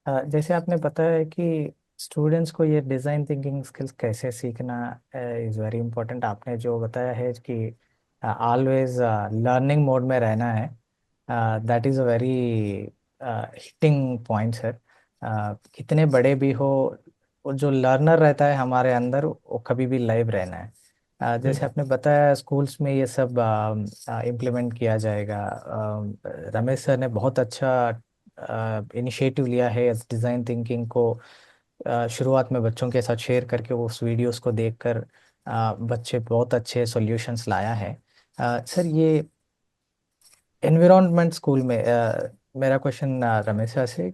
जैसे आपने बताया कि स्टूडेंट्स को ये डिज़ाइन थिंकिंग स्किल्स कैसे सीखना इज़ वेरी इम्पोर्टेंट। आपने जो बताया है कि ऑलवेज लर्निंग मोड में रहना है, that is a very hitting point sir. कितने बड़े भी हो, वो जो लर्नर रहता है हमारे अंदर वो कभी भी लाइव रहना है। जैसे आपने बताया स्कूल्स में ये सब इम्प्लीमेंट किया जाएगा। रमेश सर ने बहुत अच्छा इनिशिएटिव लिया है इस डिज़ाइन थिंकिंग को शुरुआत में बच्चों के साथ शेयर करके वो उस वीडियोस को देखकर बच्चे बहुत अच्छे सॉल्यूशंस लाया है। सर ये एनवायरनमेंट स्कूल में मेरा क्वेश्चन रमेश सर से,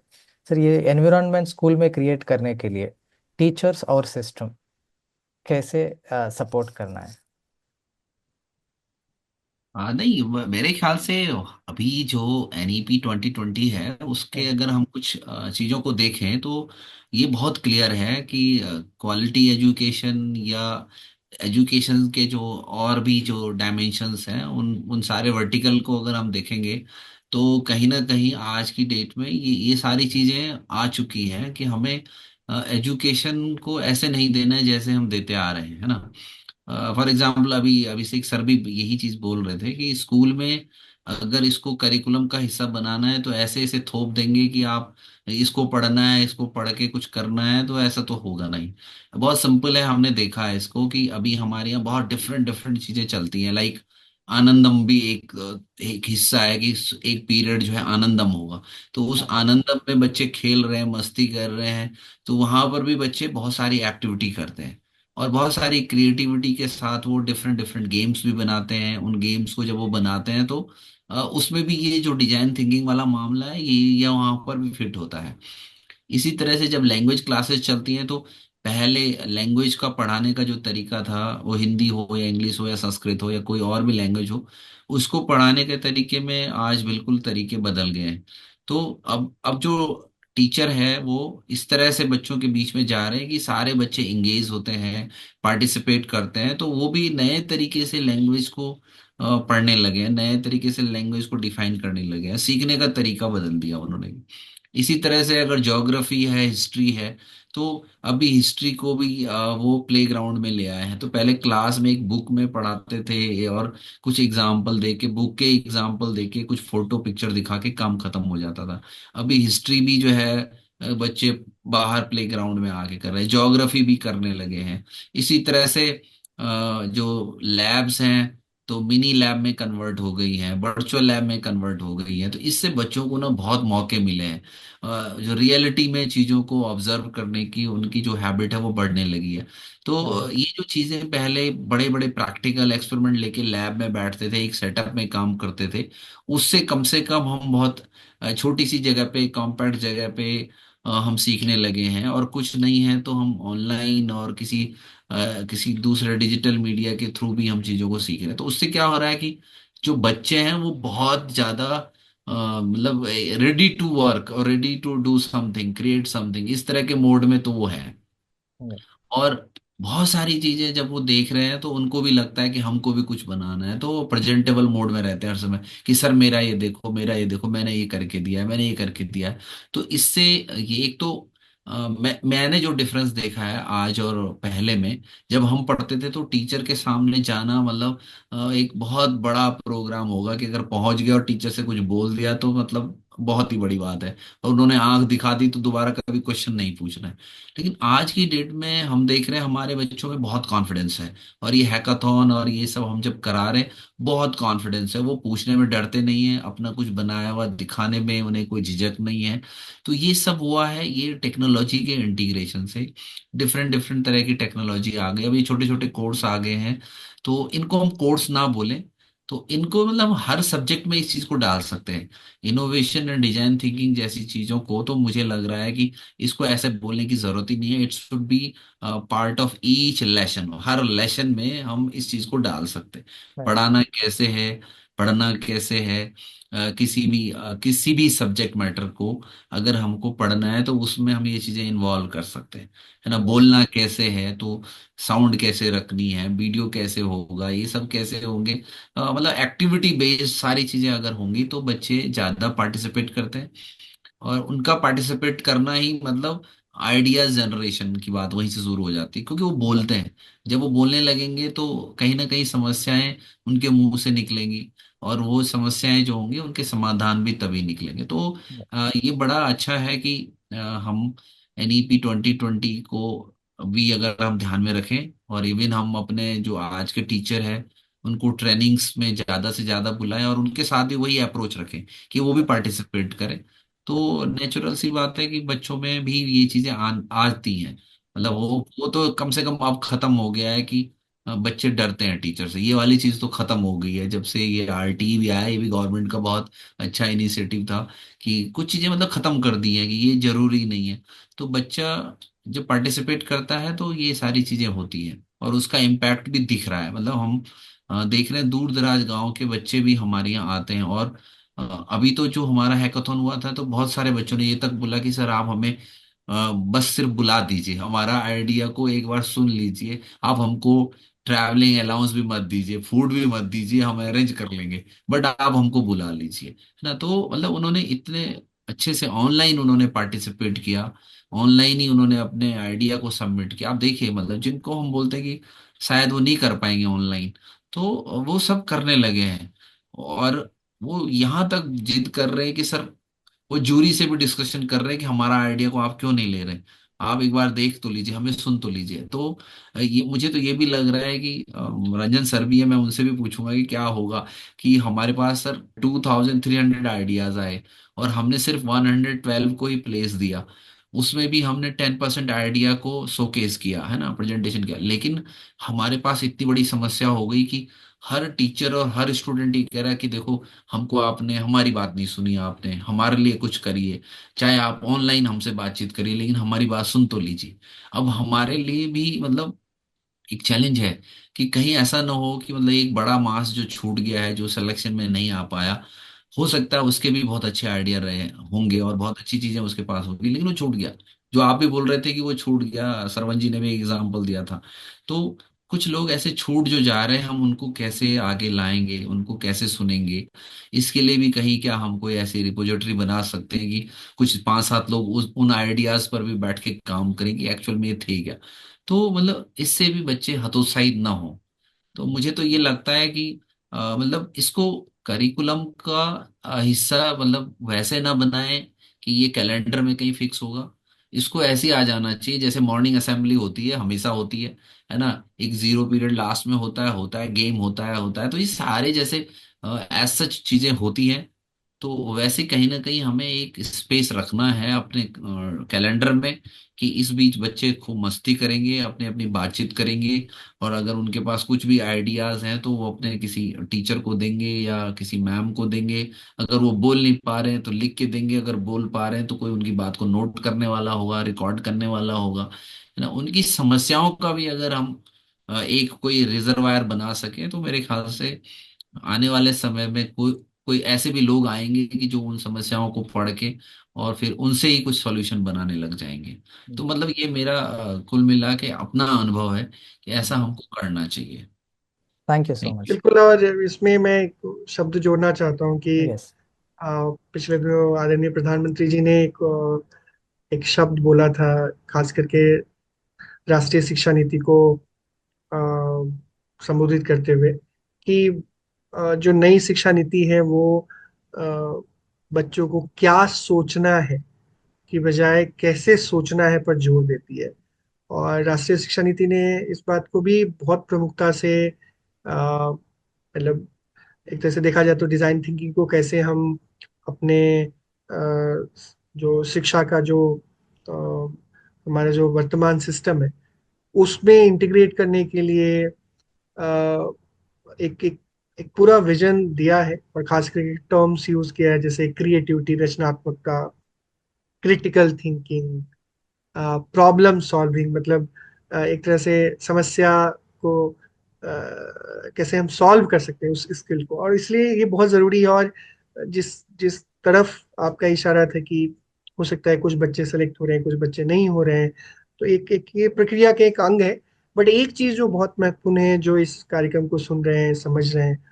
सर ये एनवायरनमेंट स्कूल में क्रिएट करने के लिए टीचर्स और सिस्टम कैसे सपोर्ट करना है। नहीं, मेरे ख्याल से अभी जो NEP 2020 है उसके हम्म। अगर हम कुछ चीज़ों को देखें तो ये बहुत क्लियर है कि क्वालिटी एजुकेशन या एजुकेशन के जो और भी जो डायमेंशंस हैं उन उन सारे वर्टिकल को अगर हम देखेंगे तो कहीं ना कहीं आज की डेट में ये सारी चीज़ें आ चुकी हैं कि हमें एजुकेशन को ऐसे नहीं देना है जैसे हम देते आ रहे हैं, है ना। फॉर एग्जाम्पल अभी अभिषेक सर भी यही चीज बोल रहे थे कि स्कूल में अगर इसको करिकुलम का हिस्सा बनाना है तो ऐसे ऐसे थोप देंगे कि आप इसको पढ़ना है, इसको पढ़ के कुछ करना है, तो ऐसा तो होगा नहीं। बहुत सिंपल है, हमने देखा है इसको कि अभी हमारे यहाँ बहुत डिफरेंट डिफरेंट चीजें चलती हैं। लाइक आनंदम भी एक हिस्सा है कि एक पीरियड जो है आनंदम होगा, तो उस हाँ। आनंदम में बच्चे खेल रहे हैं, मस्ती कर रहे हैं। तो वहां पर भी बच्चे बहुत सारी एक्टिविटी करते हैं और बहुत सारी क्रिएटिविटी के साथ वो डिफरेंट डिफरेंट गेम्स भी बनाते हैं। उन गेम्स को जब वो बनाते हैं तो उसमें भी ये जो डिजाइन थिंकिंग वाला मामला है ये वहां पर भी फिट होता है। इसी तरह से जब लैंग्वेज क्लासेस चलती हैं तो पहले लैंग्वेज का पढ़ाने का जो तरीका था, वो हिंदी हो या इंग्लिश हो या संस्कृत हो या कोई और भी लैंग्वेज हो, उसको पढ़ाने के तरीके में आज बिल्कुल तरीके बदल गए हैं। तो अब जो टीचर है वो इस तरह से बच्चों के बीच में जा रहे हैं कि सारे बच्चे इंगेज होते हैं, पार्टिसिपेट करते हैं, तो वो भी नए तरीके से लैंग्वेज को पढ़ने लगे हैं, नए तरीके से लैंग्वेज को डिफाइन करने लगे हैं, सीखने का तरीका बदल दिया उन्होंने। इसी तरह से अगर ज्योग्राफी है, हिस्ट्री है, तो अभी हिस्ट्री को भी वो प्ले ग्राउंड में ले आए हैं। तो पहले क्लास में एक बुक में पढ़ाते थे और कुछ एग्जाम्पल दे के, बुक के एग्जाम्पल दे के, कुछ फोटो पिक्चर दिखा के काम खत्म हो जाता था। अभी हिस्ट्री भी जो है बच्चे बाहर प्ले ग्राउंड में आके कर रहे हैं, ज्योग्राफी भी करने लगे हैं। इसी तरह से जो लैब्स हैं तो मिनी लैब में कन्वर्ट हो गई हैं, वर्चुअल लैब में कन्वर्ट हो गई हैं। तो इससे बच्चों को ना बहुत मौके मिले हैं। जो रियलिटी में चीजों को ऑब्जर्व करने की उनकी जो हैबिट है वो बढ़ने लगी है। तो हाँ। ये जो चीजें पहले बड़े बड़े प्रैक्टिकल एक्सपेरिमेंट लेके लैब में बैठते थे, एक सेटअप में काम करते थे, उससे कम हम बहुत छोटी सी जगह पे, कॉम्पैक्ट जगह पे हम सीखने लगे हैं। और कुछ नहीं है तो हम ऑनलाइन और किसी दूसरे डिजिटल मीडिया के थ्रू भी हम चीजों को सीख रहे हैं। तो उससे क्या हो रहा है कि जो बच्चे हैं वो बहुत ज्यादा मतलब रेडी टू वर्क और ready to do something, create something, इस तरह के मोड में तो वो है। हम्म। और बहुत सारी चीजें जब वो देख रहे हैं तो उनको भी लगता है कि हमको भी कुछ बनाना है, तो वो प्रेजेंटेबल मोड में रहते हैं हर समय कि सर मेरा ये देखो, मेरा ये देखो, मैंने ये करके दिया है, मैंने ये करके दिया है। तो इससे ये एक तो मैंने जो डिफरेंस देखा है आज और पहले में, जब हम पढ़ते थे तो टीचर के सामने जाना मतलब एक बहुत बड़ा प्रोग्राम होगा कि अगर पहुंच गया और टीचर से कुछ बोल दिया तो मतलब बहुत ही बड़ी बात है, और उन्होंने आंख दिखा दी तो दोबारा कभी क्वेश्चन नहीं पूछना है। लेकिन आज की डेट में हम देख रहे हैं हमारे बच्चों में बहुत कॉन्फिडेंस है, और ये हैकाथॉन और ये सब हम जब करा रहे हैं, बहुत कॉन्फिडेंस है, वो पूछने में डरते नहीं है, अपना कुछ बनाया हुआ दिखाने में उन्हें कोई झिझक नहीं है। तो ये सब हुआ है ये टेक्नोलॉजी के इंटीग्रेशन से। डिफरेंट डिफरेंट तरह की टेक्नोलॉजी आ गई, अभी छोटे छोटे कोर्स आ गए हैं। तो इनको हम कोर्स ना बोलें, तो इनको मतलब हर सब्जेक्ट में इस चीज को डाल सकते हैं। इनोवेशन एंड डिजाइन थिंकिंग जैसी चीजों को तो मुझे लग रहा है कि इसको ऐसे बोलने की जरूरत ही नहीं है। It should be part of each lesson, her lesson में हम इस चीज को डाल सकते हैं। Right. पढ़ाना कैसे है, पढ़ना कैसे है, किसी भी सब्जेक्ट मैटर को अगर हमको पढ़ना है तो उसमें हम ये चीजें इन्वॉल्व कर सकते हैं, है ना। Right. बोलना कैसे है तो साउंड कैसे रखनी है, वीडियो कैसे होगा, ये सब कैसे होंगे, मतलब एक्टिविटी बेस्ड सारी चीजें अगर होंगी तो बच्चे ज्यादा पार्टिसिपेट करते हैं। और उनका पार्टिसिपेट करना ही मतलब आइडियाज जनरेशन की बात वहीं से शुरू हो जाती है, क्योंकि वो बोलते हैं। जब वो बोलने लगेंगे तो कहीं ना कहीं समस्याएं उनके मुंह से निकलेंगी, और वो समस्याएं जो होंगी उनके समाधान भी तभी निकलेंगे। तो ये बड़ा अच्छा है कि हम NEP 2020 को भी अगर हम ध्यान में रखें, और इवन हम अपने जो आज के टीचर हैं उनको ट्रेनिंग्स में ज्यादा से ज्यादा बुलाएं और उनके साथ भी वही अप्रोच रखें कि वो भी पार्टिसिपेट करें। तो नेचुरल सी बात है कि बच्चों में भी ये चीजें आती हैं। मतलब वो तो कम से कम अब खत्म हो गया है कि बच्चे डरते हैं टीचर से। ये वाली चीज तो खत्म हो गई है जब से ये RT भी आया। ये भी गवर्नमेंट का बहुत अच्छा इनिशिएटिव था कि कुछ चीजें मतलब खत्म कर दी हैं कि ये जरूरी नहीं है। तो बच्चा जब पार्टिसिपेट करता है तो ये सारी चीजें होती हैं, और उसका इम्पैक्ट भी दिख रहा है। मतलब हम देख रहे हैं दूर दराज गांव के बच्चे भी हमारे यहाँ आते हैं। और अभी तो जो हमारा हैकाथॉन हुआ था तो बहुत सारे बच्चों ने ये तक बोला कि सर आप हमें बस सिर्फ बुला दीजिए, हमारा आइडिया को एक बार सुन लीजिए, आप हमको ट्रैवलिंग अलाउंस भी मत दीजिए, फूड भी मत दीजिए, हम अरेंज कर लेंगे, बट आप हमको बुला लीजिए, है ना। तो मतलब उन्होंने इतने अच्छे से ऑनलाइन उन्होंने पार्टिसिपेट किया, ऑनलाइन ही उन्होंने अपने आइडिया को सबमिट किया। आप देखिए मतलब जिनको हम बोलते हैं कि शायद वो नहीं कर पाएंगे ऑनलाइन, तो वो सब करने लगे हैं। और वो यहाँ तक जिद कर रहे हैं कि सर, वो जूरी से भी डिस्कशन कर रहे हैं कि हमारा आइडिया को आप क्यों नहीं ले रहे, आप एक बार देख तो लीजिए, हमें सुन तो लीजिए। तो ये मुझे तो ये भी लग रहा है कि रंजन सर भी है, मैं उनसे भी पूछूंगा कि क्या होगा कि हमारे पास सर 2300 आइडियाज आए और हमने सिर्फ 112 को ही प्लेस दिया। उसमें भी हमने 10% आइडिया को शोकेस किया, है ना, प्रेजेंटेशन किया। लेकिन हमारे पास इतनी बड़ी समस्या हो गई कि हर टीचर और हर स्टूडेंट ये कह रहा है कि देखो, हमको आपने हमारी बात नहीं सुनी, आपने हमारे लिए कुछ करिए, चाहे आप ऑनलाइन हमसे बातचीत करिए, लेकिन हमारी बात सुन तो लीजिए। अब हमारे लिए भी मतलब एक चैलेंज है कि कहीं ऐसा ना हो कि मतलब एक बड़ा मास जो छूट गया है, जो सिलेक्शन में नहीं आ पाया, हो सकता है उसके भी बहुत अच्छे आइडिया रहे होंगे और बहुत अच्छी चीजें उसके पास होगी, लेकिन वो छूट गया। जो आप भी बोल रहे थे कि वो छूट गया, सरवण जी ने भी एग्जाम्पल दिया था। तो कुछ लोग ऐसे छूट जो जा रहे हैं, हम उनको कैसे आगे लाएंगे, उनको कैसे सुनेंगे? इसके लिए भी कहीं क्या हम कोई ऐसी रिपोजिटरी बना सकते हैं कि कुछ 5-7 लोग उन आइडियाज पर भी बैठ के काम करेंगे एक्चुअल में ये थे क्या। तो मतलब इससे भी बच्चे हतोत्साहित ना हो। तो मुझे तो ये लगता है कि मतलब इसको करिकुलम का हिस्सा मतलब वैसे ना बनाएं कि ये कैलेंडर में कहीं फिक्स होगा। इसको ऐसे ही आ जाना चाहिए जैसे मॉर्निंग असेंबली होती है, हमेशा होती है ना। एक 0 पीरियड लास्ट में होता है गेम होता है, तो ये सारे जैसे एज सच चीजें होती हैं। तो वैसे कहीं ना कहीं हमें एक स्पेस रखना है अपने कैलेंडर में कि इस बीच बच्चे खूब मस्ती करेंगे, अपने अपनी बातचीत करेंगे, और अगर उनके पास कुछ भी आइडियाज हैं तो वो अपने किसी टीचर को देंगे या किसी मैम को देंगे। अगर वो बोल नहीं पा रहे हैं तो लिख के देंगे, अगर बोल पा रहे हैं तो कोई उनकी बात को नोट करने वाला होगा, रिकॉर्ड करने वाला होगा, है ना। उनकी समस्याओं का भी अगर हम एक कोई रिजर्वायर बना सके तो मेरे ख्याल से आने वाले समय में कोई कोई ऐसे भी लोग आएंगे कि जो उन समस्याओं को पढ़ के और फिर उनसे ही कुछ सॉल्यूशन बनाने लग जाएंगे। तो मतलब ये मेरा कुल मिला के अपना अनुभव है कि ऐसा हमको करना चाहिए। Thank you so Thank much. बिल्कुल। और इसमें मैं एक शब्द जोड़ना चाहता हूँ कि यस। पिछले दिनों आदरणीय प्रधानमंत्री जी ने एक शब्द बोला था, खास करके राष्ट्रीय शिक्षा नीति को अ, संबोधित करते हुए, कि जो नई शिक्षा नीति है वो अ, बच्चों को क्या सोचना है की बजाय कैसे सोचना है पर जोर देती है। और राष्ट्रीय शिक्षा नीति ने इस बात को भी बहुत प्रमुखता से मतलब एक तरह से देखा जाए तो डिजाइन थिंकिंग को कैसे हम अपने जो शिक्षा का जो अ, हमारा जो वर्तमान सिस्टम है उसमें इंटीग्रेट करने के लिए एक एक एक पूरा विजन दिया है, और खास करके टर्म्स यूज किया है जैसे क्रिएटिविटी, रचनात्मकता, क्रिटिकल थिंकिंग, प्रॉब्लम सॉल्विंग। मतलब एक तरह से समस्या को कैसे हम सॉल्व कर सकते हैं उस स्किल को, और इसलिए ये बहुत ज़रूरी है। और जिस जिस तरफ आपका इशारा था कि हो सकता है कुछ बच्चे सेलेक्ट हो रहे हैं, कुछ बच्चे नहीं हो रहे हैं, तो एक एक ये प्रक्रिया के एक अंग है। बट एक चीज़ जो बहुत महत्वपूर्ण है, जो इस कार्यक्रम को सुन रहे हैं, समझ रहे हैं,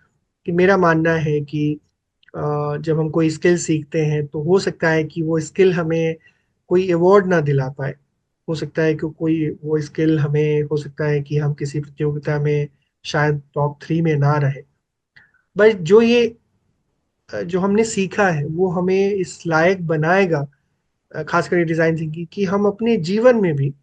कि मेरा मानना है कि जब हम कोई स्किल सीखते हैं तो हो सकता है कि वो स्किल हमें कोई अवार्ड ना दिला पाए। हो सकता है कि कोई वो स्किल हमें, हो सकता है कि हम किसी प्रतियोगिता में शायद टॉप 3 में ना रहे। बट जो हमने सीखा है वो हमें इस लायक बनाएगा, खास करके डिजाइन थिंकिंग, कि हम अपने जीवन में भी,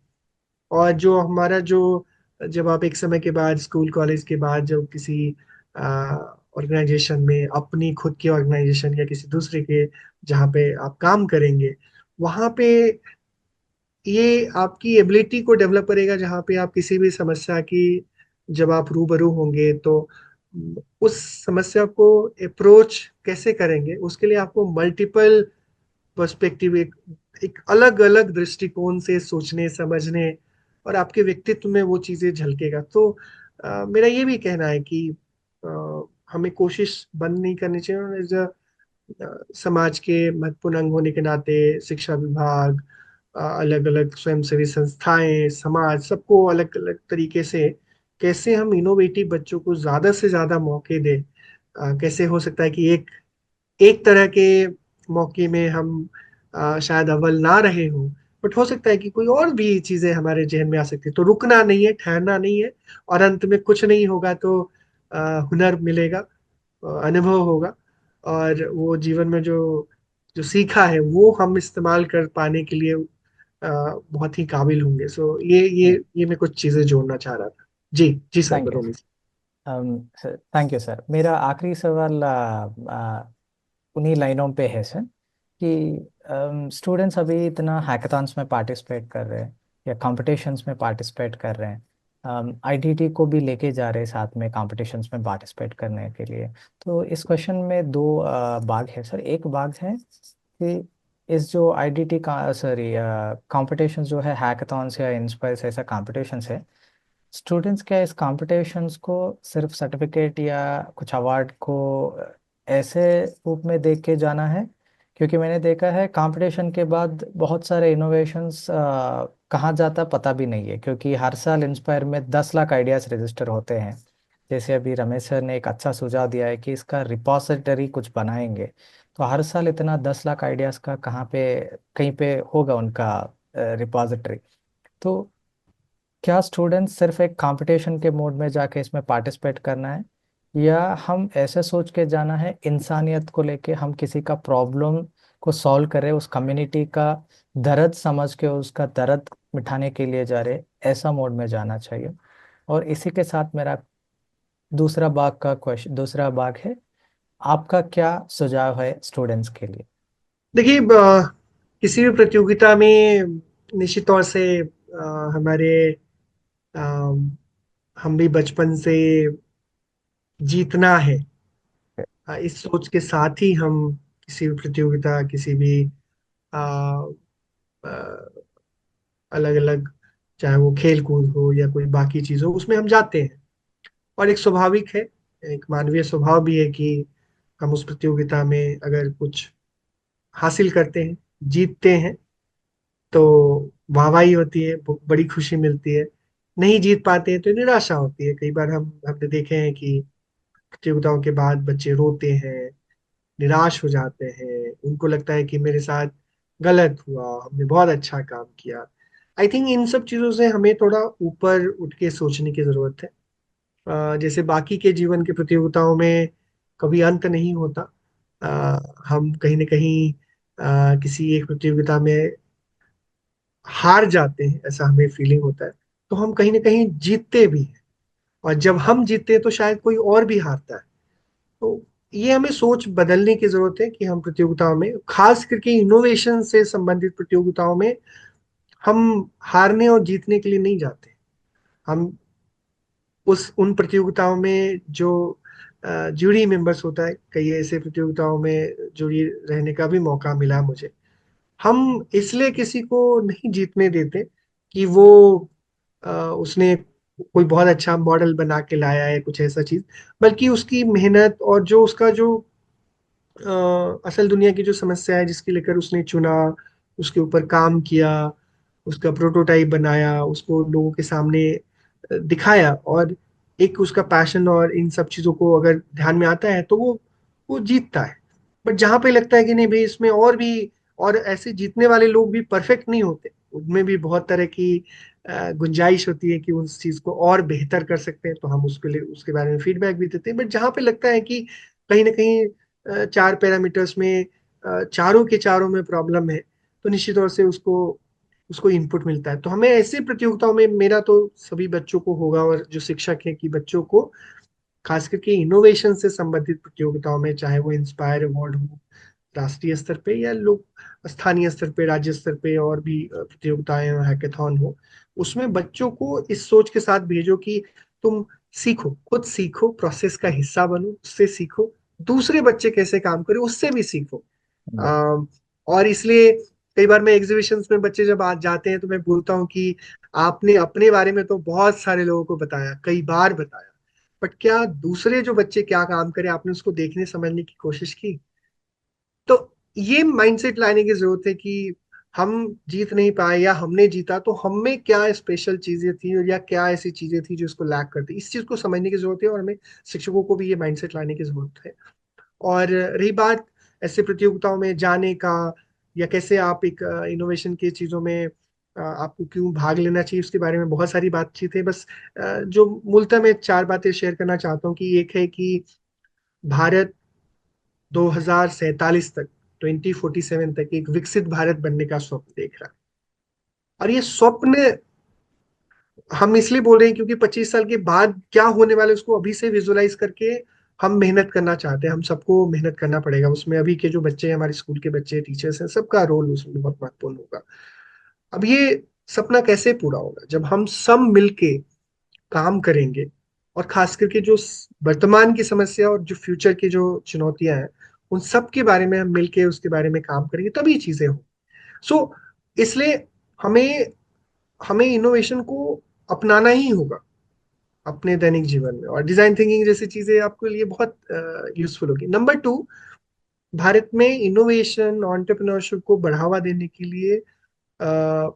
और जो हमारा जो, जब आप एक समय के बाद स्कूल कॉलेज के बाद जब किसी ऑर्गेनाइजेशन में, अपनी खुद की ऑर्गेनाइजेशन या किसी दूसरे के जहाँ पे आप काम करेंगे, वहाँ पे ये आपकी एबिलिटी को डेवलप करेगा, जहाँ पे आप किसी भी समस्या की जब आप रूबरू होंगे तो उस समस्या को अप्रोच कैसे करेंगे, उसके लिए आपको मल्टीपल पर्सपेक्टिव, एक अलग अलग दृष्टिकोण से सोचने समझने, और आपके व्यक्तित्व में वो चीजें झलकेगा। तो मेरा ये भी कहना है कि हमें कोशिश बंद नहीं करनी चाहिए, और समाज के महत्वपूर्ण अंग होने के नाते शिक्षा विभाग, अलग अलग स्वयंसेवी संस्थाएं, समाज, सबको अलग अलग तरीके से कैसे हम इनोवेटिव बच्चों को ज्यादा से ज्यादा मौके दें। कैसे हो सकता है कि एक एक तरह के मौके में हम शायद अव्वल ना रहे हों, बट हो सकता है कि कोई और भी चीजें हमारे जहन में आ सकती है। तो रुकना नहीं है, ठहरना नहीं है, और अंत में कुछ नहीं होगा तो हुनर मिलेगा, अनुभव होगा, और वो जीवन में जो जो सीखा है वो हम इस्तेमाल कर पाने के लिए बहुत ही काबिल होंगे। सो ये मैं कुछ चीजें जोड़ना चाह रहा था। जी जी sir, thank you. Romi. Thank you sir. मेरा आखिरी सवाल उन्हीं लाइनों पे है सर, कि स्टूडेंट्स अभी इतना हैकाथॉन्स में पार्टिसिपेट कर रहे हैं या कॉम्पिटिशन्स में पार्टिसिपेट कर रहे हैं, आईडीटी को भी लेके जा रहे हैं साथ में कॉम्पिटिशन्स में पार्टिसिपेट करने के लिए। तो इस क्वेश्चन में दो भाग है सर। एक भाग है कि इस जो आईडीटी का सॉरी कॉम्पिटिशन्स जो है हैकाथॉन्स या इंस्पायर्स ऐसा कॉम्पिटिशन्स है, स्टूडेंट्स क्या इस कॉम्पिटिशन्स को सिर्फ सर्टिफिकेट या कुछ अवार्ड को ऐसे रूप में देख के जाना है? क्योंकि मैंने देखा है कंपटीशन के बाद बहुत सारे इनोवेशंस कहाँ जाता पता भी नहीं है, क्योंकि हर साल इंस्पायर में 10 लाख आइडियाज रजिस्टर होते हैं। जैसे अभी रमेश सर ने एक अच्छा सुझाव दिया है कि इसका रिपोजिटरी कुछ बनाएंगे, तो हर साल इतना 10 लाख आइडियाज का कहाँ पे, कहीं पे होगा उनका रिपोजिटरी? तो क्या स्टूडेंट्स सिर्फ एक कंपटीशन के मोड में जाके इसमें पार्टिसिपेट करना है, या हम ऐसे सोच के जाना है इंसानियत को लेके, हम किसी का प्रॉब्लम को सॉल्व कर रहे उस कम्युनिटी का दर्द समझ के उसका दर्द मिटाने के लिए जा रहे, ऐसा मोड में जाना चाहिए? और इसी के साथ मेरा दूसरा भाग है, आपका क्या सुझाव है स्टूडेंट्स के लिए? देखिए, किसी भी प्रतियोगिता में निश्चित तौर से हमारे हम भी बचपन से जीतना है, इस सोच के साथ ही हम किसी भी प्रतियोगिता, किसी भी अलग अलग, चाहे वो खेल कूद हो या कोई बाकी चीज हो, उसमें हम जाते हैं। और एक स्वाभाविक है, एक मानवीय स्वभाव भी है कि हम उस प्रतियोगिता में अगर कुछ हासिल करते हैं, जीतते हैं, तो वाहवाही होती है, बड़ी खुशी मिलती है। नहीं जीत पाते हैं तो निराशा होती है। कई बार हमने देखे हैं कि प्रतियोगिताओं के बाद बच्चे रोते हैं, निराश हो जाते हैं, उनको लगता है कि मेरे साथ गलत हुआ, हमने बहुत अच्छा काम किया। आई थिंक इन सब चीजों से हमें थोड़ा ऊपर उठ के सोचने की जरूरत है। जैसे बाकी के जीवन की प्रतियोगिताओं में कभी अंत नहीं होता। हम कहीं ना कहीं किसी एक प्रतियोगिता में हार जाते हैं, ऐसा हमें फीलिंग होता है, तो हम कहीं ना कहीं जीतते भी हैं। और जब हम जीतते हैं तो शायद कोई और भी हारता है। तो ये हमें सोच बदलने की जरूरत है कि हम प्रतियोगिताओं में, खास करके इनोवेशन से संबंधित प्रतियोगिताओं में, हम हारने और जीतने के लिए नहीं जाते। हम उस उन प्रतियोगिताओं में जो जूरी मेंबर्स होता है, कई ऐसे प्रतियोगिताओं में जूरी रहने का भी मौका मिला मुझे, हम इसलिए किसी को नहीं जीतने देते कि वो उसने कोई बहुत अच्छा मॉडल बना के लाया है, कुछ ऐसा चीज, बल्कि उसकी मेहनत और जो उसका जो असल दुनिया की जो समस्या है जिसके लेकर उसने चुना, उसके ऊपर काम किया, उसका प्रोटोटाइप बनाया, उसको लोगों के सामने दिखाया, और एक उसका पैशन और इन सब चीजों को अगर ध्यान में आता है तो वो जीतता है। बट जहाँ पे लगता है कि नहीं भाई इसमें और भी, और ऐसे जीतने वाले लोग भी परफेक्ट नहीं होते, उनमें भी बहुत तरह की गुंजाइश होती है कि उस चीज को और बेहतर कर सकते हैं, तो हम उसके लिए उसके बारे में फीडबैक भी देते हैं। बट जहाँ पे लगता है कि कहीं ना कहीं चार पैरामीटर्स में चारों के चारों में प्रॉब्लम है, तो निश्चित तौर से उसको उसको इनपुट मिलता है। तो हमें ऐसे प्रतियोगिताओं में, मेरा तो सभी बच्चों को होगा और जो शिक्षक है कि बच्चों को खास करके इनोवेशन से संबंधित प्रतियोगिताओं में, चाहे वो इंस्पायर अवार्ड हो राष्ट्रीय स्तर पे या लोग स्थानीय स्तर पे, राज्य स्तर पे और भी प्रतियोगिताएं हैकेथॉन हो, उसमें बच्चों को इस सोच के साथ भेजो कि तुम सीखो, खुद सीखो, प्रोसेस का हिस्सा बनो, उससे सीखो, दूसरे बच्चे कैसे काम करें उससे भी सीखो। अम, और इसलिए कई बार मैं एग्जीबिशंस में बच्चे जब आज जाते हैं तो मैं बोलता हूँ कि आपने अपने बारे में तो बहुत सारे लोगों को बताया, कई बार बताया, बट क्या दूसरे जो बच्चे क्या काम करें आपने उसको देखने समझने की कोशिश की? तो ये माइंडसेट लाने की जरूरत है कि हम जीत नहीं पाए या हमने जीता तो हम में क्या स्पेशल चीजें थी, या क्या ऐसी चीजें थी जो इसको लैक करती, इस चीज को समझने की जरूरत है, और हमें शिक्षकों को भी ये माइंडसेट लाने की जरूरत है। और रही बात ऐसे प्रतियोगिताओं में जाने का, या कैसे आप एक इनोवेशन की चीजों में आपको क्यों भाग लेना चाहिए, उसके बारे में बहुत सारी बातचीत है। बस जो मूलतः मैं चार बातें शेयर करना चाहता हूँ कि एक है कि भारत 2047 तक, 2047 तक एक विकसित भारत बनने का स्वप्न देख रहा है। और ये स्वप्न हम इसलिए बोल रहे हैं क्योंकि 25 साल के बाद क्या होने वाले उसको अभी से विजुलाइज करके हम मेहनत करना चाहते हैं। हम सबको मेहनत करना पड़ेगा उसमें, अभी के जो बच्चे हैं, हमारे स्कूल के बच्चे, टीचर्स हैं, सबका रोल उसमें बहुत महत्वपूर्ण होगा। अब ये सपना कैसे पूरा होगा? जब हम सब मिलके काम करेंगे, और खास करके जो वर्तमान की समस्या और जो फ्यूचर की जो चुनौतियां हैं, उन सब के बारे में हम मिलके उसके बारे में काम करेंगे तभी चीजें हो। सो इसलिए हमें हमें इनोवेशन को अपनाना ही होगा अपने दैनिक जीवन में, और डिजाइन थिंकिंग जैसी चीजें आपके लिए बहुत यूजफुल होगी। नंबर टू, भारत में इनोवेशन एंटरप्रेन्योरशिप को बढ़ावा देने के लिए अ,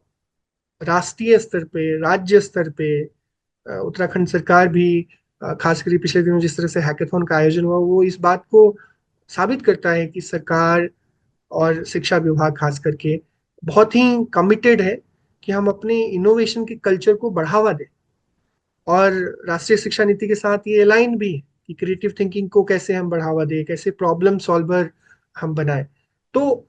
राष्ट्रीय स्तर पे, राज्य स्तर पे उत्तराखंड सरकार भी खास करके पिछले दिनों जिस तरह से हैकेथॉन का आयोजन हुआ, वो इस बात को साबित करता है कि सरकार और शिक्षा विभाग खास करके बहुत ही कमिटेड है कि हम अपने इनोवेशन के कल्चर को बढ़ावा दें। और राष्ट्रीय शिक्षा नीति के साथ ये अलाइन भी है कि क्रिएटिव थिंकिंग को कैसे हम बढ़ावा दें, कैसे प्रॉब्लम सॉल्वर हम बनाए। तो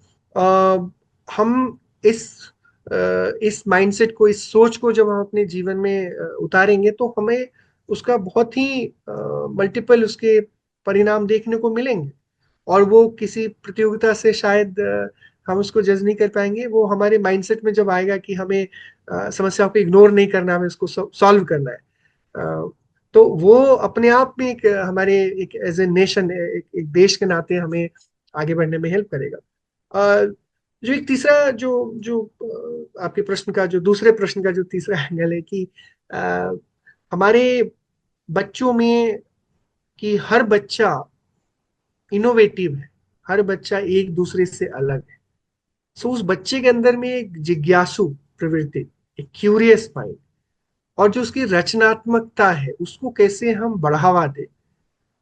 हम इस माइंडसेट को, इस सोच को जब हम अपने जीवन में उतारेंगे तो हमें उसका बहुत ही मल्टीपल उसके परिणाम देखने को मिलेंगे। और वो किसी प्रतियोगिता से शायद हम उसको जज नहीं कर पाएंगे, वो हमारे माइंडसेट में जब आएगा कि हमें समस्याओं को इग्नोर नहीं करना, हमें उसको सॉल्व करना है। अ, तो वो अपने आप में एक हमारे एक एज ए नेशन, एक देश के नाते हमें आगे बढ़ने में हेल्प करेगा। अ, जो एक तीसरा जो जो आपके प्रश्न का, जो दूसरे प्रश्न का जो तीसरा एंगल है कि अ, हमारे बच्चों में, कि हर बच्चा इनोवेटिव है, हर बच्चा एक दूसरे से अलग है। सो उस बच्चे के अंदर में एक जिज्ञासु प्रवृत्ति, एक क्यूरियस माइंड, और जो उसकी रचनात्मकता है उसको कैसे हम बढ़ावा दें।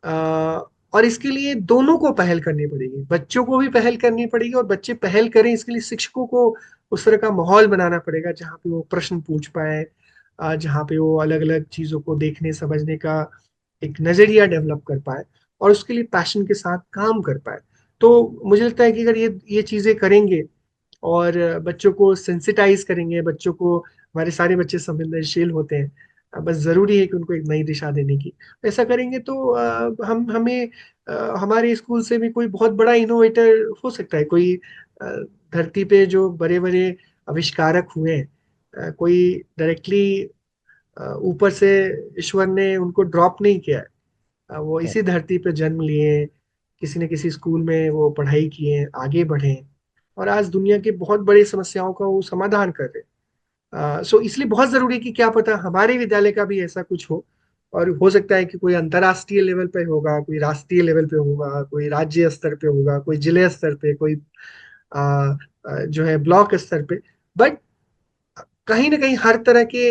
अ, और इसके लिए दोनों को पहल करनी पड़ेगी, बच्चों को भी पहल करनी पड़ेगी और बच्चे पहल करें, इसके लिए शिक्षकों को उस तरह का माहौल बनाना पड़ेगा जहाँ पे वो प्रश्न पूछ पाए, जहाँ पे वो अलग अलग चीजों को देखने समझने का एक नजरिया डेवलप कर पाए, और उसके लिए पैशन के साथ काम कर पाए। तो मुझे लगता है कि अगर ये चीजें करेंगे और बच्चों को सेंसिटाइज करेंगे, बच्चों को, हमारे सारे बच्चे संवेदनशील होते हैं, बस जरूरी है कि उनको एक नई दिशा देने की, ऐसा करेंगे तो हम हमें हमारे स्कूल से भी कोई बहुत बड़ा इनोवेटर हो सकता है। कोई अ, धरती पे जो बड़े बड़े आविष्कारक हुए हैं, कोई डायरेक्टली ऊपर से ईश्वर ने उनको ड्रॉप नहीं किया है। वो इसी धरती पे जन्म लिए, किसी न किसी स्कूल में वो पढ़ाई किए, आगे बढ़े, और आज दुनिया की बहुत बड़ी समस्याओं का वो समाधान कर रहे हैं। सो इसलिए बहुत जरूरी है कि क्या पता हमारे विद्यालय का भी ऐसा कुछ हो, और हो सकता है कि कोई अंतर्राष्ट्रीय लेवल पे होगा, कोई राष्ट्रीय लेवल पे होगा, कोई राज्य स्तर पे होगा, कोई जिले स्तर पे, कोई जो है ब्लॉक स्तर पे। बट कहीं ना कहीं हर तरह के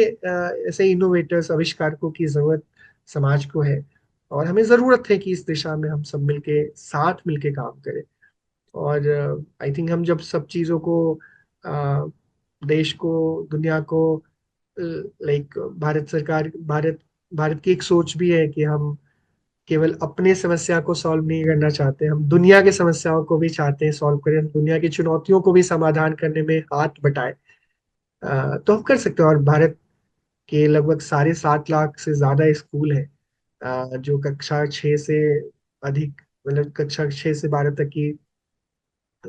ऐसे इनोवेटर्स, आविष्कारकों की जरूरत समाज को है, और हमें जरूरत है कि इस दिशा में हम सब मिलके, साथ मिलके काम करें। और आई थिंक हम जब सब चीज़ों को अ, देश को, दुनिया को, लाइक भारत सरकार, भारत की एक सोच भी है कि हम केवल अपने समस्या को सॉल्व नहीं करना चाहते, हम दुनिया की समस्याओं को भी चाहते हैं सॉल्व करें, हम दुनिया की चुनौतियों को भी समाधान करने में हाथ बटाए, तो हम कर सकते हैं। और भारत के लगभग 7.5 लाख से ज्यादा स्कूल हैं जो कक्षा 6 से अधिक, मतलब कक्षा 6 से 12 तक की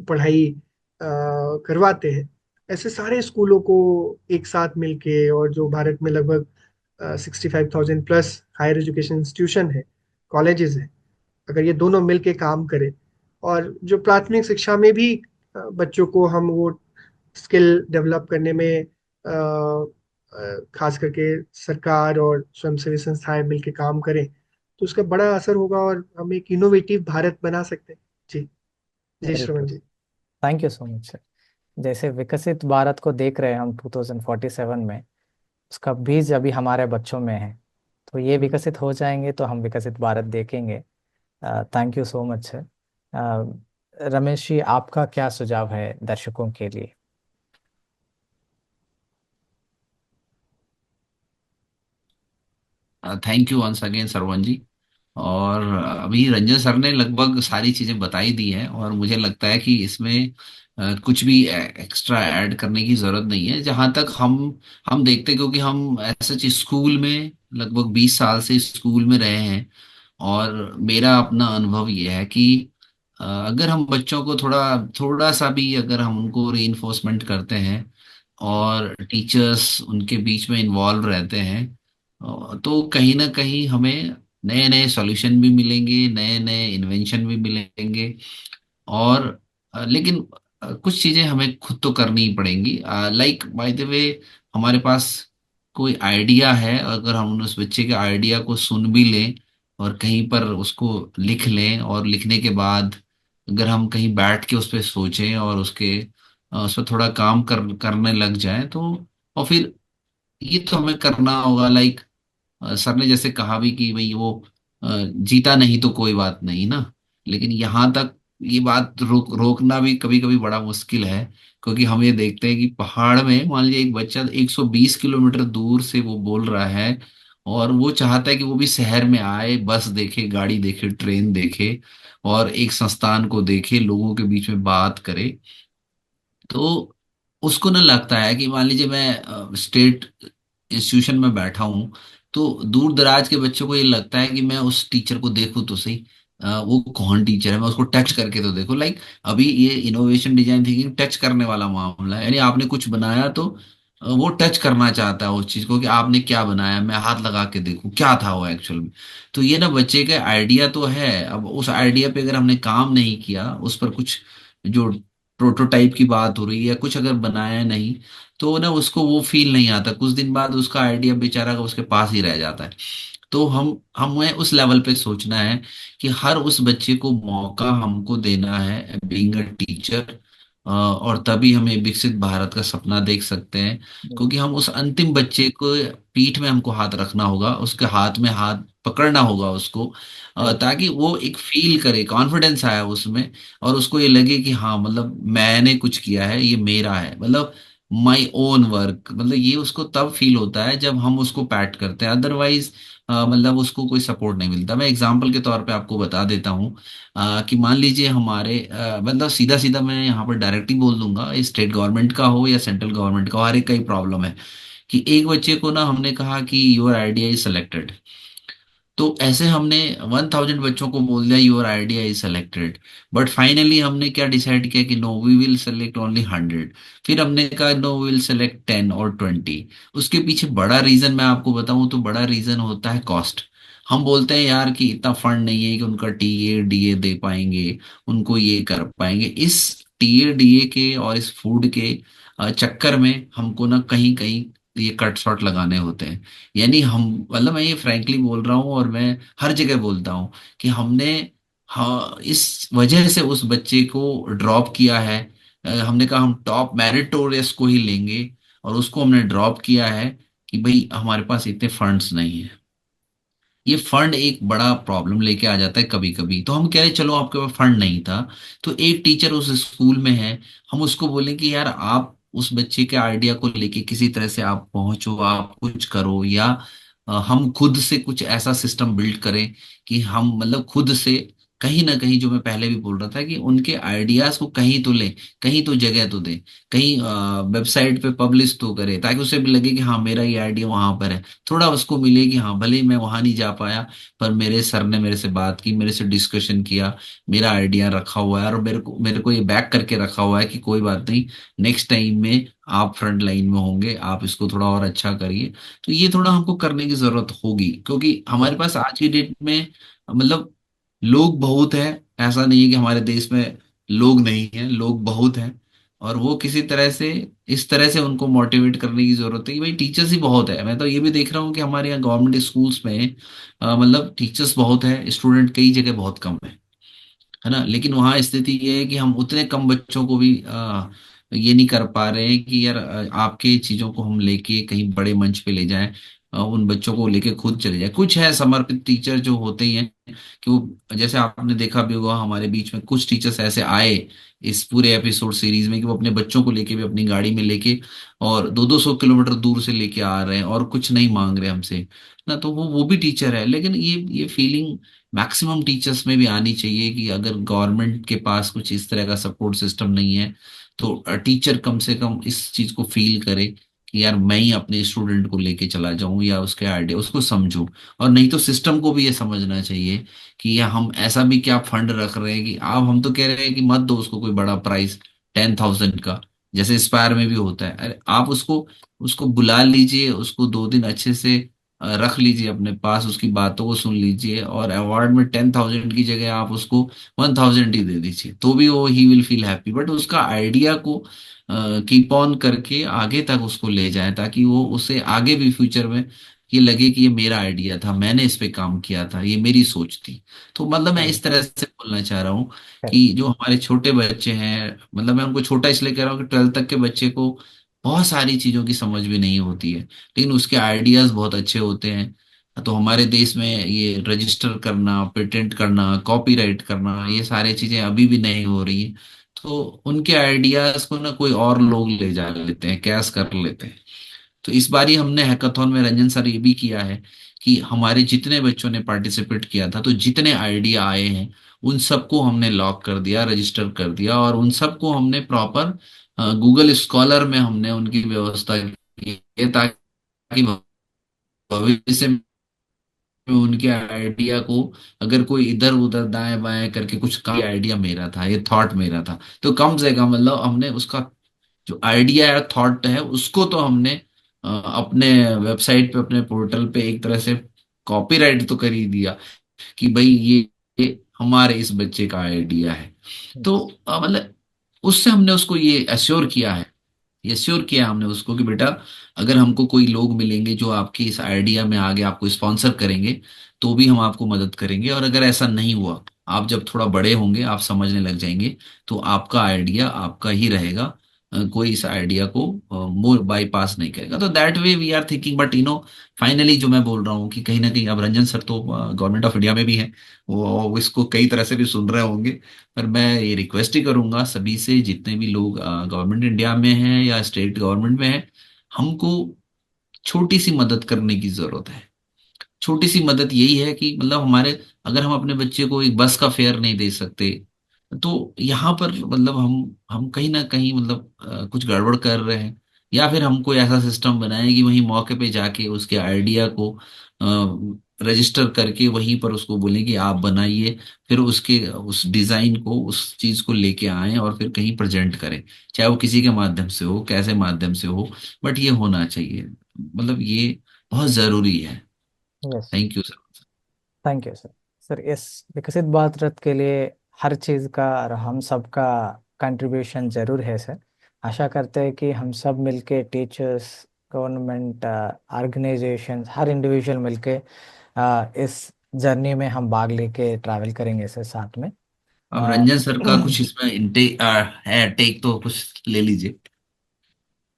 पढ़ाई करवाते हैं। ऐसे सारे स्कूलों को एक साथ मिलके, और जो भारत में लगभग 65,000 प्लस हायर एजुकेशन इंस्टीट्यूशन है, कॉलेजेस हैं, अगर ये दोनों मिलके काम करें, और जो प्राथमिक शिक्षा में भी बच्चों को हम वो स्किल डेवलप करने में खास करके सरकार और स्वयंसेवी संस्थाएं मिलके काम करें, तो उसका बड़ा असर होगा और हम एक इनोवेटिव भारत बना सकते हैं। जी। जी वेरी श्रवण ट्रू। जी। Thank you so much sir. जैसे विकसित भारत को देख रहे हैं हम 2047 में, उसका बीज अभी हमारे बच्चों में है। तो ये विकसित हो जाएंगे तो हम विकसित भारत देखेंगे। Thank you so much sir. Ramesh ji, आपका क्या सुझाव है दर्शकों के लिए? Thank you once again Sarvan ji. और अभी रंजन सर ने लगभग सारी चीजें बताई दी हैं, और मुझे लगता है कि इसमें कुछ भी एक्स्ट्रा ऐड करने की जरूरत नहीं है। जहां तक हम देखते हैं, क्योंकि हम ऐसा स्कूल में लगभग 20 साल से स्कूल में रहे हैं, और मेरा अपना अनुभव ये है कि अगर हम बच्चों को थोड़ा थोड़ा सा भी अगर हम उनको रीइंफोर्समेंट करते हैं, और टीचर्स उनके बीच में इन्वॉल्व रहते हैं, तो कहीं ना कहीं हमें नए नए सॉल्यूशन भी मिलेंगे, नए नए इन्वेंशन भी मिलेंगे। और लेकिन कुछ चीजें हमें खुद तो करनी ही पड़ेंगी। लाइक बाय द वे, हमारे पास कोई आइडिया है, अगर हम उस बच्चे के आइडिया को सुन भी लें और कहीं पर उसको लिख लें, और लिखने के बाद अगर हम कहीं बैठ के उस पर सोचें और उस पर थोड़ा काम करने लग जाएं, तो और फिर ये तो हमें करना होगा। लाइक सर ने जैसे कहा भी कि भाई वो जीता नहीं तो कोई बात नहीं ना, लेकिन यहाँ तक ये बात रोकना भी कभी कभी बड़ा मुश्किल है। क्योंकि हम ये देखते हैं कि पहाड़ में मान लीजिए एक बच्चा 120 किलोमीटर दूर से वो बोल रहा है, और वो चाहता है कि वो भी शहर में आए, बस देखे, गाड़ी देखे, ट्रेन देखे, और एक संस्थान को देखे, लोगों के बीच में बात करे। तो उसको ना लगता है कि मान लीजिए मैं स्टेट इंस्टीट्यूशन में बैठा हूँ, तो दूर दराज के बच्चों को ये लगता है कि मैं उस टीचर को देखूं तो सही, वो कौन टीचर है, मैं उसको टच करके तो देखूं। लाइक अभी ये इनोवेशन डिजाइन थिंकिंग टच करने वाला मामला है, यानी आपने कुछ बनाया तो वो टच करना चाहता है उस चीज को, कि आपने क्या बनाया, मैं हाथ लगा के देखूं क्या था वो एक्चुअल में। तो ये ना बच्चे का आइडिया तो है, अब उस आइडिया पे अगर हमने काम नहीं किया, उस पर कुछ जो प्रोटोटाइप की बात हो रही है, कुछ अगर बनाया नहीं, तो ना उसको वो फील नहीं आता, कुछ दिन बाद उसका आइडिया बेचारा का उसके पास ही रह जाता है। तो हम हमें उस लेवल पे सोचना है कि हर उस बच्चे को मौका हमको देना है बीइंग अ टीचर, और तभी हमें विकसित भारत का सपना देख सकते हैं। क्योंकि हम उस अंतिम बच्चे को पीठ में हमको हाथ रखना होगा, उसके हाथ में हाथ पकड़ना होगा उसको, ताकि वो एक फील करे, कॉन्फिडेंस आया उसमें, और उसको ये लगे कि हाँ मतलब मैंने कुछ किया है, ये मेरा है, मतलब माई ओन वर्क। मतलब ये उसको तब फील होता है जब हम उसको पैट करते हैं, अदरवाइज मतलब उसको कोई सपोर्ट नहीं मिलता। मैं एग्जांपल के तौर पे आपको बता देता हूँ कि मान लीजिए हमारे मतलब सीधा सीधा मैं यहाँ पर डायरेक्ट ही बोल दूंगा, स्टेट गवर्नमेंट का हो या सेंट्रल गवर्नमेंट का हो, हर एक का ही प्रॉब्लम है कि एक बच्चे को ना हमने कहा कि योर आइडिया इज सेलेक्टेड, तो ऐसे हमने 1000 बच्चों को बोल दिया your idea is selected, but finally हमने क्या डिसाइड किया कि no we will select only 100। फिर हमने कहा नो वी विल सेलेक्ट 10 और 20। उसके पीछे बड़ा रीजन मैं आपको बताऊं तो बड़ा रीजन होता है कॉस्ट। हम बोलते हैं यार कि इतना फंड नहीं है कि उनका टीए डीए दे पाएंगे, उनको ये कर पाएंगे। इस टीए डीए के और इस फूड के चक्कर में हमको ना कहीं कहीं ये कट शॉट लगाने होते हैं। यानी हम मतलब मैं ये फ्रैंकली बोल रहा हूँ, और मैं हर जगह बोलता हूँ कि हमने, हाँ, इस वजह से उस बच्चे को ड्रॉप किया है। हमने कहा हम टॉप मेरिटोरियस को ही लेंगे, और उसको हमने ड्रॉप किया है कि भाई हमारे पास इतने फंड्स नहीं है। ये फंड एक बड़ा प्रॉब्लम लेके आ जाता है कभी कभी। तो हम कह रहे चलो आपके पास फंड नहीं था, तो एक टीचर उस स्कूल में है, हम उसको बोलें कि यार आप उस बच्चे के आइडिया को लेके किसी तरह से आप पहुंचो, आप कुछ करो, या हम खुद से कुछ ऐसा सिस्टम बिल्ड करें कि हम मतलब खुद से कहीं ना कहीं, जो मैं पहले भी बोल रहा था, कि उनके आइडियाज को कहीं तो लें, कहीं तो जगह तो दें, कहीं वेबसाइट पे पब्लिश तो करें, ताकि उसे भी लगे कि हाँ मेरा ये आइडिया वहां पर है। थोड़ा उसको मिले कि हाँ भले ही मैं वहां नहीं जा पाया, पर मेरे सर ने मेरे से बात की, मेरे से डिस्कशन किया, मेरा आइडिया रखा हुआ है और मेरे को ये बैक करके रखा हुआ है कि कोई बात नहीं, नेक्स्ट टाइम में आप फ्रंट लाइन में होंगे, आप इसको थोड़ा और अच्छा करिए। तो ये थोड़ा हमको करने की जरूरत होगी, क्योंकि हमारे पास आज की डेट में मतलब लोग बहुत हैं। ऐसा नहीं है कि हमारे देश में लोग नहीं हैं, लोग बहुत हैं। और वो किसी तरह से, इस तरह से उनको मोटिवेट करने की जरूरत है कि भाई टीचर्स ही बहुत है। मैं तो ये भी देख रहा हूँ कि हमारे यहाँ गवर्नमेंट स्कूल्स में मतलब टीचर्स बहुत है, स्टूडेंट कई जगह बहुत कम है ना। लेकिन वहाँ स्थिति ये है कि हम उतने कम बच्चों को भी ये नहीं कर पा रहे हैं कि यार आपके चीजों को हम लेके कहीं बड़े मंच पे ले जाएं, उन बच्चों को लेके खुद चले जाएं। कुछ है समर्पित टीचर जो होते ही हैं कि वो, जैसे आपने देखा भी होगा हमारे बीच में कुछ टीचर्स ऐसे आए इस पूरे एपिसोड सीरीज में, कि वो अपने बच्चों को लेके भी अपनी गाड़ी में लेके और 200-200 किलोमीटर दूर से लेके आ रहे हैं और कुछ नहीं मांग रहे हमसे ना। तो वो भी टीचर है। लेकिन ये फीलिंग मैक्सिमम टीचर्स में भी आनी चाहिए कि अगर गवर्नमेंट के पास कुछ इस तरह का सपोर्ट सिस्टम नहीं है, तो टीचर कम से कम इस चीज को फील करे कि यार मैं ही अपने स्टूडेंट को लेके चला जाऊं या उसके आइडिया उसको समझूं। और नहीं तो सिस्टम को भी ये समझना चाहिए कि या हम ऐसा भी क्या फंड रख रहे हैं कि आप, हम तो कह रहे हैं कि मत दो उसको कोई बड़ा प्राइस 10,000 का, जैसे स्पायर में भी होता है। अरे आप उसको उसको बुला लीजिए, उसको 2 दिन अच्छे से रख लीजिए अपने पास, उसकी बातों को सुन लीजिए, और अवार्ड में 10,000 की जगह आप उसको 1,000 ही दे दीजिए, तो भी वो he will feel happy. But उसका आइडिया को कीप ऑन करके आगे तक उसको ले जाए, ताकि वो उसे आगे भी फ्यूचर में ये लगे कि ये मेरा आइडिया था, मैंने इस पे काम किया था, ये मेरी सोच थी। तो मतलब मैं इस राइट। तरह से बोलना चाह रहा हूँ कि करेक्ट। जो हमारे छोटे बच्चे हैं, मतलब मैं उनको छोटा इसलिए कह रहा हूँ कि 12th तक के बच्चे को बहुत सारी चीजों की समझ भी नहीं होती है, लेकिन उसके आइडियाज बहुत अच्छे होते हैं। तो हमारे देश में ये रजिस्टर करना, पेटेंट करना, कॉपीराइट करना, ये सारी चीजें अभी भी नहीं हो रही हैं। तो उनके आइडियाज को ना कोई और लोग ले जा लेते हैं, कैश कर लेते हैं। तो इस बार ही हमने हैकाथॉन में रंजन सर ये भी किया है कि हमारे जितने बच्चों ने पार्टिसिपेट किया था, तो जितने आइडिया आए हैं उन सबको हमने लॉक कर दिया, रजिस्टर कर दिया, और उन सबको हमने प्रॉपर गूगल स्कॉलर में हमने उनकी व्यवस्था की है, ताकि भविष्य में उनके आइडिया को, अगर कोई इधर उधर दाएं बाएं करके कुछ का आइडिया मेरा था, ये थॉट मेरा था, तो कम से कम मतलब हमने उसका जो आइडिया या थॉट है उसको तो हमने अपने वेबसाइट पे, अपने पोर्टल पे एक तरह से कॉपीराइट तो कर ही दिया कि भाई ये हमारे इस बच्चे का आइडिया है। तो मतलब उससे हमने उसको ये एश्योर किया है, ये श्योर किया हमने उसको कि बेटा, अगर हमको कोई लोग मिलेंगे जो आपके इस आइडिया में आगे आपको स्पॉन्सर करेंगे, तो भी हम आपको मदद करेंगे। और अगर ऐसा नहीं हुआ, आप जब थोड़ा बड़े होंगे, आप समझने लग जाएंगे, तो आपका आइडिया आपका ही रहेगा। कोई इस आइडिया को मोर बाईपास नहीं करेगा। तो that way we are thinking. But finally जो मैं बोल रहा हूँ कि कहीं ना कहीं अब रंजन सर तो गवर्नमेंट ऑफ इंडिया में भी है, वो इसको कई तरह से भी सुन रहे होंगे। पर मैं ये रिक्वेस्ट ही करूंगा सभी से, जितने भी लोग गवर्नमेंट इंडिया में हैं या स्टेट गवर्नमेंट में हैं, हमको छोटी सी मदद करने की जरूरत है। छोटी सी मदद यही है कि मतलब हमारे, अगर हम अपने बच्चे को एक बस का फेयर नहीं दे सकते, तो यहाँ पर मतलब हम कहीं ना कहीं मतलब कुछ गड़बड़ कर रहे हैं। या फिर हम कोई ऐसा सिस्टम बनाए कि वहीं मौके पे जाके उसके आइडिया को रजिस्टर करके वहीं पर उसको बोलें कि आप बनाइए, फिर उसके उस डिजाइन को, उस चीज को लेके आए और फिर कहीं प्रेजेंट करें, चाहे वो किसी के माध्यम से हो, कैसे माध्यम से हो। बट ये होना चाहिए, मतलब ये बहुत जरूरी है। Yes. Thank you sir. Thank you sir. Sir, इस विकसित भारत के लिए हर चीज़ का और हम सबका कंट्रीब्यूशन जरूर है सर। आशा करते हैं कि हम सब मिलके, टीचर्स, गवर्नमेंट, ऑर्गेनाइजेशंस, हर इंडिविजुअल मिलके इस जर्नी में हम भाग लेके ट्रैवल करेंगे सर साथ में। अब अ, रंजन सर का कुछ इसमें इनटेक है, टेक तो कुछ ले लीजिए।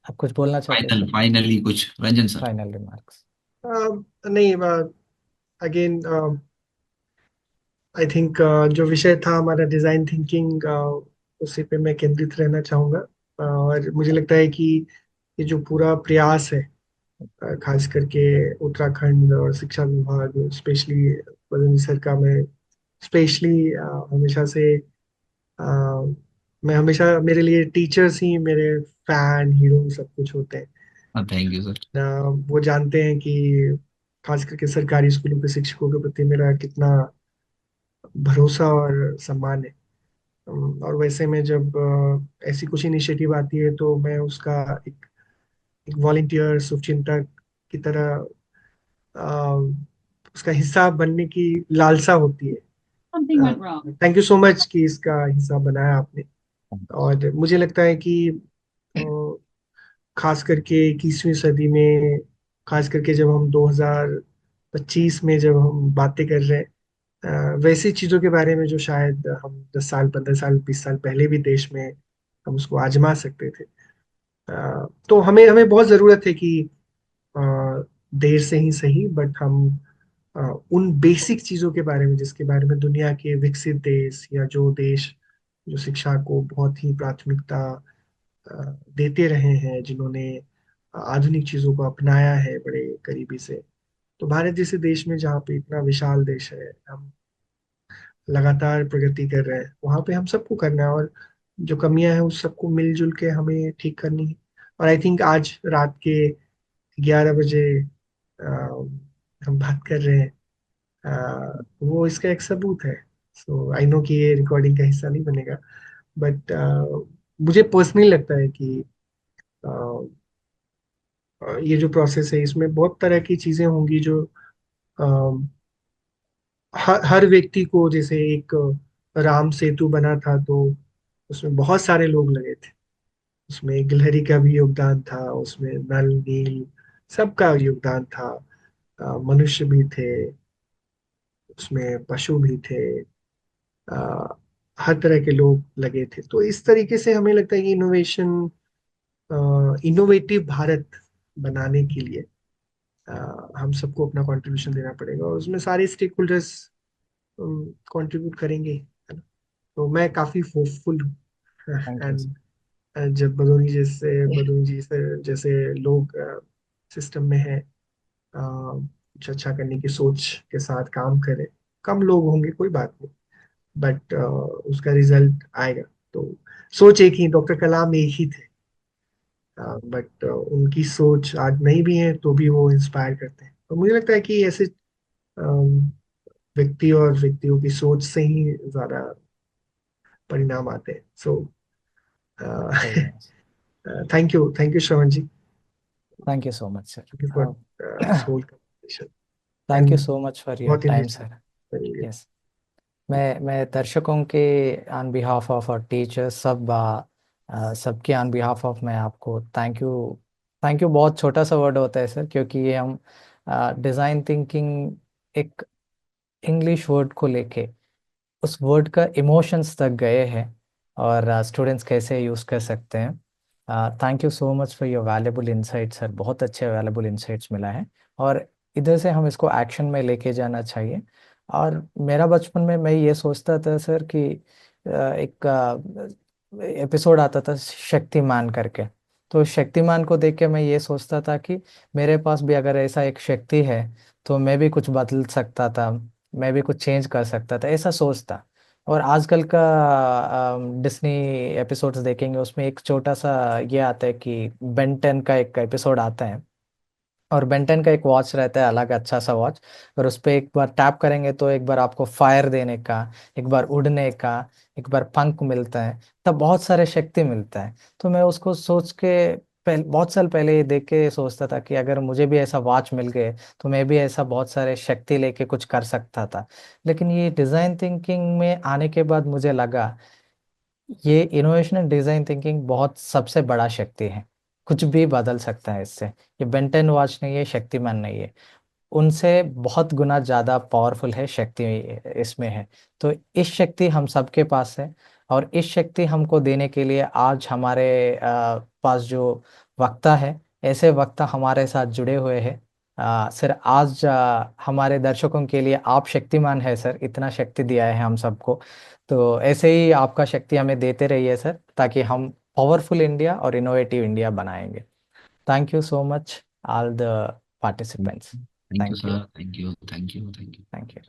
आप कुछ बोलना चाहते हैं फाइनल सर? फाइनली कुछ रंजन सर। Final remarks. नहीं, अगेन आई थिंक जो विषय था हमारा डिजाइन थिंकिंग, उसी पे मैं केंद्रित रहना चाहूँगा। और मुझे लगता है कि ये जो पूरा प्रयास है, खास करके उत्तराखंड और शिक्षा विभाग स्पेशली बदरनी सर का, मैं स्पेशली हमेशा से मैं हमेशा, मेरे लिए टीचर्स ही मेरे फैन हीरो सब कुछ होते हैं। हाँ, थैंक यू सर। वो जानते हैं कि खास करके सरकारी स्कूलों के शिक्षकों के प्रति मेरा कितना भरोसा और सम्मान है। और वैसे में जब ऐसी कुछ इनिशिएटिव आती है तो मैं उसका एक एक वॉलंटियर शुभचिंतक की तरह उसका हिस्सा बनने की लालसा होती है। Something went wrong. Thank you so much कि इसका हिस्सा बनाया आपने। और मुझे लगता है कि अ, खास करके 21वीं सदी में, खास करके जब हम 2025 में जब हम बातें कर रहे हैं, वैसी चीजों के बारे में जो शायद हम 10 साल, 15 साल, 20 साल पहले भी देश में हम उसको आजमा सकते थे। तो हमें हमें बहुत जरूरत है कि अ, देर से ही सही, बट हम अ, उन बेसिक चीजों के बारे में जिसके बारे में दुनिया के विकसित देश या जो देश जो शिक्षा को बहुत ही प्राथमिकता अ, देते रहे हैं, जिन्होंने आधुनिक चीजों को अपनाया है बड़े करीबी से। तो भारत जैसे देश में, जहाँ पे इतना विशाल देश है, हम लगातार प्रगति कर रहे हैं, वहां पे हम सबको करना है। और जो कमियां हैं उस सबको मिलजुल के हमें ठीक करनी है। और आई थिंक आज रात के 11 बजे हम बात कर रहे हैं, वो इसका एक सबूत है। सो आई नो कि ये रिकॉर्डिंग का हिस्सा नहीं बनेगा, बट मुझे पर्सनली लगता है कि ये जो प्रोसेस है इसमें बहुत तरह की चीजें होंगी जो हर व्यक्ति को, जैसे एक राम सेतु बना था तो उसमें बहुत सारे लोग लगे थे। उसमें गिलहरी का भी योगदान था, उसमें नल नील सबका योगदान था। मनुष्य भी थे, उसमें पशु भी थे। अ, हर तरह के लोग लगे थे। तो इस तरीके से हमें लगता है कि इनोवेटिव भारत बनाने के लिए हम सबको अपना कंट्रीब्यूशन देना पड़ेगा, और उसमें सारे स्टेक होल्डर्स कंट्रीब्यूट करेंगे, है ना? तो मैं काफी होपफुल हूँ। Thank you sir. एंड जब बदोनी जी से जैसे लोग सिस्टम में है, कुछ अच्छा करने की सोच के साथ काम करें, कम लोग होंगे कोई बात नहीं, बट उसका रिजल्ट आएगा। तो सोच एक ही, डॉक्टर कलाम एक ही थे, बट उनकी सोच आज नहीं भी है तो भी वो इंस्पायर करते हैं। तो मुझे लगता है कि ऐसे व्यक्ति और व्यक्तियों की सोच से ही ज्यादा परिणाम आते हैं। सो सही है। Thank you Shravan ji, thank you so much thank you for sir. This whole conversation. Thank you and so much for your बहुत टाइम इंटरेस्टिंग सर। करेंगे। यस। मैं दर्शकों के ऑन बिहाफ ऑफ और टीचर्स सबके ऑन बिहाफ ऑफ मैं आपको thank you बहुत छोटा सा वर्ड होता है सर, क्योंकि ये हम डिज़ाइन थिंकिंग एक इंग्लिश वर्ड को लेके उस वर्ड का इमोशंस तक गए हैं, और स्टूडेंट्स कैसे यूज़ कर सकते हैं। Thank you so much for your valuable insight sir, बहुत अच्छे वैल्यूबल इंसाइट्स मिला है, और इधर से हम इसको एक्शन में लेके जाना चाहिए। और मेरा बचपन में मैं ये सोचता था सर कि एक एपिसोड आता था शक्तिमान करके, तो शक्तिमान को देख के मैं ये सोचता था कि मेरे पास भी अगर ऐसा एक शक्ति है तो मैं भी कुछ बदल सकता था, मैं भी कुछ चेंज कर सकता था, ऐसा सोचता। और आजकल का डिस्नी एपिसोड्स देखेंगे, उसमें एक छोटा सा ये आता है कि बेन 10 का एक एपिसोड आता है, और बेंटन का एक वॉच रहता है अलग, अच्छा सा वॉच। और उस पर एक बार टैप करेंगे तो एक बार आपको फायर देने का, एक बार उड़ने का, एक बार पंख मिलता है, तब बहुत सारे शक्ति मिलता है। तो मैं उसको सोच के बहुत साल पहले ये देख के सोचता था कि अगर मुझे भी ऐसा वॉच मिल गए तो मैं भी ऐसा बहुत सारे शक्ति लेके कुछ कर सकता था। लेकिन ये डिज़ाइन थिंकिंग में आने के बाद मुझे लगा ये इनोवेशन एंड डिजाइन थिंकिंग बहुत सबसे बड़ा शक्ति है, कुछ भी बदल सकता है इससे। ये बेंटन वॉच नहीं है, शक्तिमान नहीं है, उनसे बहुत गुना ज्यादा पावरफुल है शक्ति इसमें है। तो इस शक्ति हम सबके पास है, और इस शक्ति हमको देने के लिए आज हमारे पास जो वक्ता है, ऐसे वक्ता हमारे साथ जुड़े हुए हैं। सर आज हमारे दर्शकों के लिए आप शक्तिमान है सर, इतना शक्ति दिया है हम सबको। तो ऐसे ही आपका शक्ति हमें देते रहिए सर, ताकि हम पावरफुल इंडिया और इनोवेटिव इंडिया बनाएंगे। Thank you so much all the participants. Thank you thank you. Sir, thank you, thank you, thank you. Thank you.